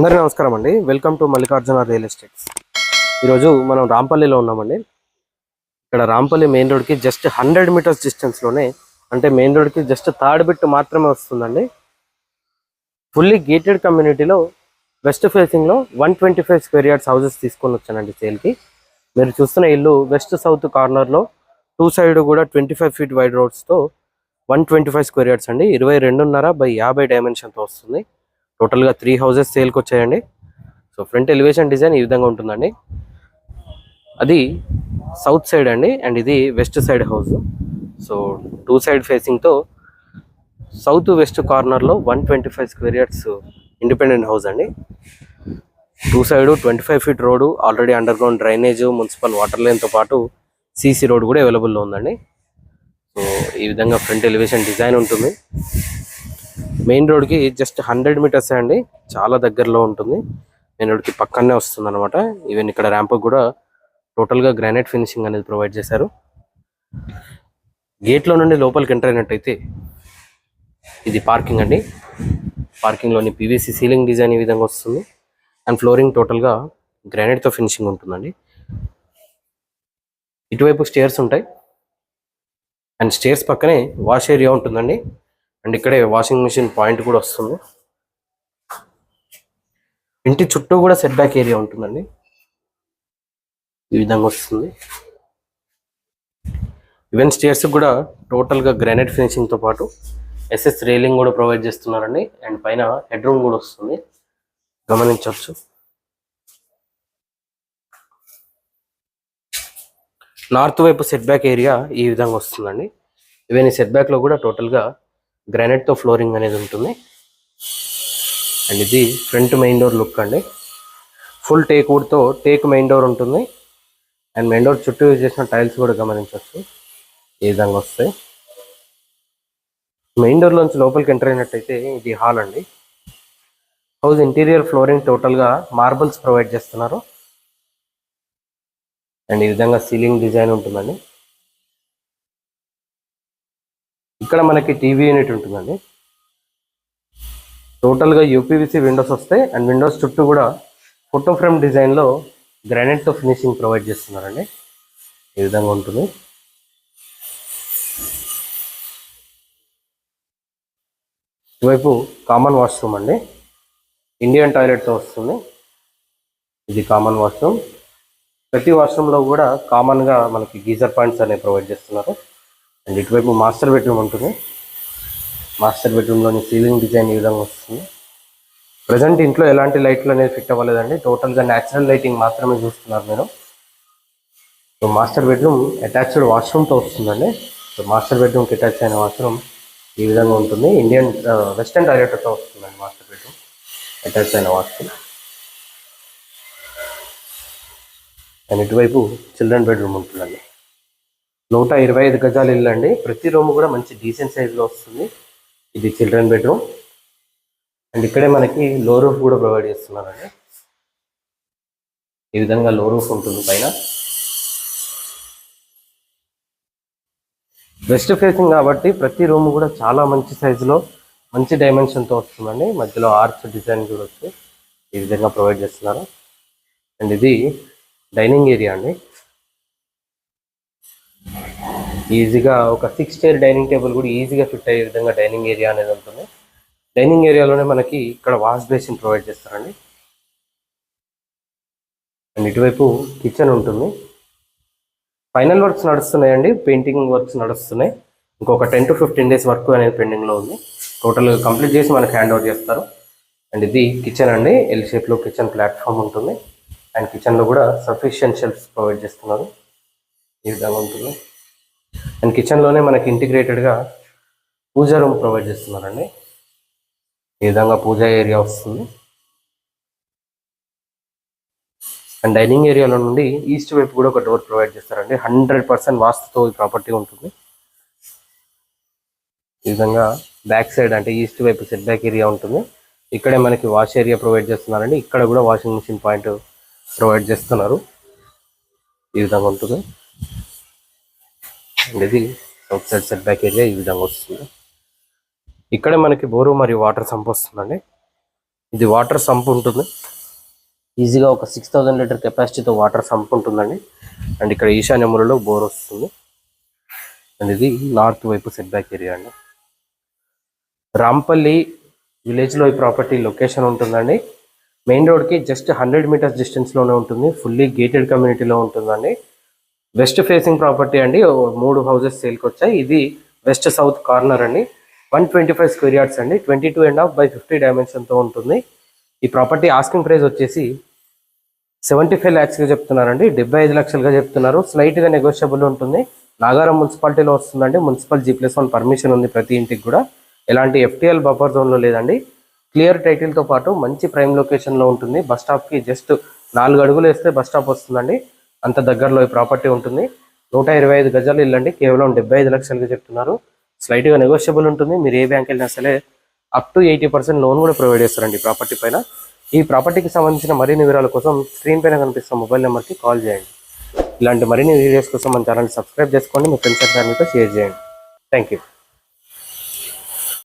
అందరికీ నమస్కారం అండి. Welcome to Mallikarjuna real estates. ఈరోజు మనం రాంపల్లిలో ఉన్నామండి. ఇక్కడ రాంపల్లి మెయిన్ రోడ్కి జస్ట్ 100 మీటర్స్ డిస్టెన్స్లోనే, అంటే మెయిన్ రోడ్కి జస్ట్ థర్డ్ బిట్ మాత్రమే వస్తుందండి. ఫుల్లీ గేటెడ్ కమ్యూనిటీలో వెస్ట్ ఫేసింగ్లో 125 స్క్వేర్ యార్డ్స్ హౌసెస్ తీసుకొని వచ్చానండి సేల్కి. మీరు చూస్తున్న ఇల్లు వెస్ట్ సౌత్ కార్నర్లో టూ సైడ్ కూడా 25 ఫీట్ వైడ్ రోడ్స్తో 125 స్క్వేర్ యార్డ్స్ అండి. 22.5 x 50 డైమెన్షన్తో వస్తుంది. టోటల్గా 3 హౌసెస్ సేల్కి వచ్చాయండి. సో ఫ్రంట్ ఎలివేషన్ డిజైన్ ఈ విధంగా ఉంటుందండి. అది సౌత్ సైడ్ అండి, అండ్ ఇది west side house. So two side ఫేసింగ్తో సౌత్ వెస్ట్ కార్నర్లో 125 స్క్వేర్ యార్డ్స్ ఇండిపెండెంట్ హౌస్ అండి. Two side 25 feet road, already underground drainage, municipal water లైన్తో పాటు సీసీ రోడ్ కూడా అవైలబుల్లో ఉందండి. సో ఈ విధంగా ఫ్రంట్ ఎలివేషన్ డిజైన్ ఉంటుంది. మెయిన్ రోడ్కి జస్ట్ 100 మీటర్స్ అండి, చాలా దగ్గరలో ఉంటుంది. మెయిన్ రోడ్కి పక్కనే వస్తుంది అనమాట. ఈవెన్ ఇక్కడ ర్యాంప్ కూడా టోటల్గా గ్రానైట్ ఫినిషింగ్ అనేది ప్రొవైడ్ చేశారు. గేట్లో నుండి లోపలికి ఎంటర్ అయినట్టయితే ఇది పార్కింగ్ అండి. పార్కింగ్లోని పీవీసీ సీలింగ్ డిజైన్ ఈ విధంగా వస్తుంది, అండ్ ఫ్లోరింగ్ టోటల్గా గ్రానైట్తో ఫినిషింగ్ ఉంటుందండి. ఇటువైపు స్టేర్స్ ఉంటాయి, అండ్ స్టేర్స్ పక్కనే వాష్ ఏరియా ఉంటుందండి. అండ్ ఇక్కడే వాషింగ్ మిషన్ పాయింట్ కూడా వస్తుంది. ఇంటి చుట్టూ కూడా సెట్ బ్యాక్ ఏరియా ఉంటుందండి, ఈ విధంగా వస్తుంది. ఈవెన్ స్టేర్స్ కూడా టోటల్గా గ్రానైట్ ఫినిషింగ్తో పాటు ఎస్ఎస్ రైలింగ్ కూడా ప్రొవైడ్ చేస్తున్నారండి. అండ్ పైన హెడ్ రూమ్ కూడా వస్తుంది, గమనించవచ్చు. నార్త్ వైపు సెట్ బ్యాక్ ఏరియా ఈ విధంగా వస్తుందండి. ఈవెన్ ఈ సెట్ బ్యాక్లో కూడా టోటల్గా గ్రానైట్తో ఫ్లోరింగ్ అనేది ఉంటుంది. అండ్ ఇది ఫ్రంట్ మెయిన్ డోర్ లుక్ అండి. ఫుల్ టేక్ వుడ్తో టేక్ మెయిన్ డోర్ ఉంటుంది. అండ్ మెయిన్ డోర్ చుట్టూ యూజ్ చేసిన టైల్స్ కూడా గమనించవచ్చు, ఈ విధంగా వస్తాయి. మెయిన్ డోర్లోంచి లోపలికి ఎంటర్ అయినట్టయితే ఇది హాల్ అండి. హౌస్ ఇంటీరియర్ ఫ్లోరింగ్ టోటల్గా మార్బుల్స్ ప్రొవైడ్ చేస్తున్నారు. అండ్ ఈ విధంగా సీలింగ్ డిజైన్ ఉంటుందండి. ఇక్కడ మనకి టీవీ యూనిట్ ఉంటుందండి. టోటల్గా యూపీవీసీ విండోస్ వస్తాయి, అండ్ విండోస్ చుట్టూ కూడా ఫోటో ఫ్రేమ్ డిజైన్లో గ్రానైట్తో ఫినిషింగ్ ప్రొవైడ్ చేస్తున్నారండి. ఈ విధంగా ఉంటుంది. ఇటువైపు కామన్ వాష్రూమ్ అండి, ఇండియన్ టాయిలెట్తో వస్తుంది. ఇది కామన్ వాష్రూమ్. ప్రతి వాష్రూమ్లో కూడా కామన్గా మనకి గీజర్ పాయింట్స్ అనేవి ప్రొవైడ్ చేస్తున్నారు. అండ్ ఇటువైపు మాస్టర్ బెడ్రూమ్ ఉంటుంది. మాస్టర్ బెడ్రూమ్లోని సీలింగ్ డిజైన్ ఈ విధంగా వస్తుంది. ప్రజెంట్ ఇంట్లో ఎలాంటి లైట్లు అనేది ఫిట్ అవ్వలేదండి, టోటల్గా న్యాచురల్ లైటింగ్ మాత్రమే చూస్తున్నారు మీరు. సో మాస్టర్ బెడ్రూమ్ అటాచ్డ్ వాష్రూమ్తో వస్తుందండి. సో మాస్టర్ బెడ్రూమ్కి అటాచ్ అయిన వాష్రూమ్ ఈ విధంగా ఉంటుంది. ఇండియన్ వెస్టర్న్ టాయిలెట్తో వస్తుందండి మాస్టర్ బెడ్రూమ్ అటాచ్ అయిన వాష్రూమ్. అండ్ ఇటువైపు చిల్డ్రన్ బెడ్రూమ్ ఉంటుందండి. 125 గజాలు ఇల్లు అండి. ప్రతి రూమ్ కూడా మంచి డీసెంట్ సైజులో వస్తుంది. ఇది చిల్డ్రన్ బెడ్రూమ్. అండ్ ఇక్కడే మనకి లో రూఫ్ కూడా ప్రొవైడ్ చేస్తున్నారండి. ఈ విధంగా లో రూఫ్ ఉంటుంది పైన. వెస్ట్ ఫేసింగ్ కాబట్టి ప్రతి రూమ్ కూడా చాలా మంచి సైజులో మంచి డైమెన్షన్తో వస్తుందండి. మధ్యలో ఆర్చ్ డిజైన్ కూడా వచ్చి ఈ విధంగా ప్రొవైడ్ చేస్తున్నారు. అండ్ ఇది డైనింగ్ ఏరియా అండి. ఈజీగా ఒక 6 చైర్ డైనింగ్ టేబుల్ కూడా ఈజీగా ఫిట్ అయ్యే విధంగా డైనింగ్ ఏరియా అనేది ఉంటుంది. డైనింగ్ ఏరియాలోనే మనకి ఇక్కడ వాష్ బేసిన్ ప్రొవైడ్ చేస్తారండి. అండ్ ఇటువైపు కిచెన్ ఉంటుంది. ఫైనల్ వర్క్స్ నడుస్తున్నాయండి, పెయింటింగ్ వర్క్స్ నడుస్తున్నాయి. ఇంకొక 10 to 15 days వర్క్ అనేది పెండింగ్లో ఉంది. టోటల్గా కంప్లీట్ చేసి మనకి హ్యాండ్ ఓవర్ చేస్తారు. అండ్ ఇది కిచెన్ అండి. ఎల్ షేప్లో కిచెన్ ప్లాట్ఫామ్ ఉంటుంది. అండ్ కిచెన్లో కూడా సఫిషియెంట్ షెల్ఫ్స్ ప్రొవైడ్ చేస్తున్నారు, ఈ విధంగా ఉంటుంది. అండ్ కిచెన్లోనే మనకి ఇంటిగ్రేటెడ్గా పూజా రూమ్ ప్రొవైడ్ చేస్తున్నారండి. ఈ విధంగా పూజా ఏరియా వస్తుంది. అండ్ డైనింగ్ ఏరియాలో నుండి ఈస్ట్ వైపు కూడా ఒక డోర్ ప్రొవైడ్ చేస్తారండి. 100% వాస్తుతో ఈ ప్రాపర్టీ ఉంటుంది. ఈ విధంగా బ్యాక్ సైడ్ అంటే ఈస్ట్ వైపు సెట్ బ్యాక్ ఏరియా ఉంటుంది. ఇక్కడే మనకి వాష్ ఏరియా ప్రొవైడ్ చేస్తున్నారండి. ఇక్కడ కూడా వాషింగ్ మిషన్ పాయింట్ ప్రొవైడ్ చేస్తున్నారు, ఈ విధంగా ఉంటుంది. అండ్ ఇది south side set back area ఈ విధంగా వస్తుంది. ఇక్కడే మనకి బోరు మరియు వాటర్ సంప్ వస్తుందండి. ఇది వాటర్ సంప్ ఉంటుంది, ఈజీగా ఒక 6000 లీటర్ కెపాసిటీతో వాటర్ సంప్ ఉంటుందండి. అండ్ ఇక్కడ ఈశాన్య మూలలో బోర్ వస్తుంది. అండ్ ఇది నార్త్ వైపు సెట్ బ్యాక్ ఏరియా అండి. రాంపల్లి విలేజ్లో ఈ ప్రాపర్టీ లొకేషన్ ఉంటుందండి. మెయిన్ రోడ్కి జస్ట్ 100 మీటర్స్ డిస్టెన్స్లోనే ఉంటుంది. ఫుల్లీ గేటెడ్ కమ్యూనిటీలో ఉంటుందండి. వెస్ట్ ఫేసింగ్ ప్రాపర్టీ అండి. 3 హౌసెస్ సేల్కి వచ్చాయి. ఇది వెస్ట్ సౌత్ కార్నర్ అండి. 125 స్క్వేర్ యార్డ్స్ అండి. 22.5/50 డైమెన్షన్తో ఉంటుంది. ఈ ప్రాపర్టీ ఆస్కింగ్ ప్రైస్ వచ్చేసి 75 lakhsగా చెప్తున్నారండి. 75 లక్షలుగా చెప్తున్నారు. స్లైట్గా నెగోషియబుల్ ఉంటుంది. నాగారం మున్సిపాలిటీలో వస్తుందండి. మున్సిపల్ G+1 పర్మిషన్ ఉంది ప్రతి ఇంటికి కూడా. ఎలాంటి FTL బఫర్ జోన్లో లేదండి. క్లియర్ టైటిల్తో పాటు మంచి ప్రైమ్ లొకేషన్లో ఉంటుంది. బస్ స్టాప్కి జస్ట్ 4 అడుగులు వేస్తే బస్ స్టాప్ వస్తుందండి. అంత దగ్గరలో ఈ ప్రాపర్టీ ఉంటుంది. 125 గజాలు ఇల్లండి. కేవలం 75 లక్షలుగా చెప్తున్నారు. స్లైట్గా నెగోషియబుల్ ఉంటుంది. మీరు ఏ బ్యాంక్ వెళ్ళినా సరే అప్ టు 80% లోన్ కూడా ప్రొవైడ్ చేస్తారండి ఈ ప్రాపర్టీ పైన. ఈ ప్రాపర్టీకి సంబంధించిన మరిన్ని వివరాల కోసం స్క్రీన్ పైన కనిపిస్తున్న మొబైల్ నెంబర్కి కాల్ చేయండి. ఇలాంటి మరిన్ని వీడియోస్ కోసం మన ఛానల్ సబ్స్క్రైబ్ చేసుకోండి. మీ ఫ్రెండ్స్ అండ్ ఫ్యామిలీతో షేర్ చేయండి. Thank you.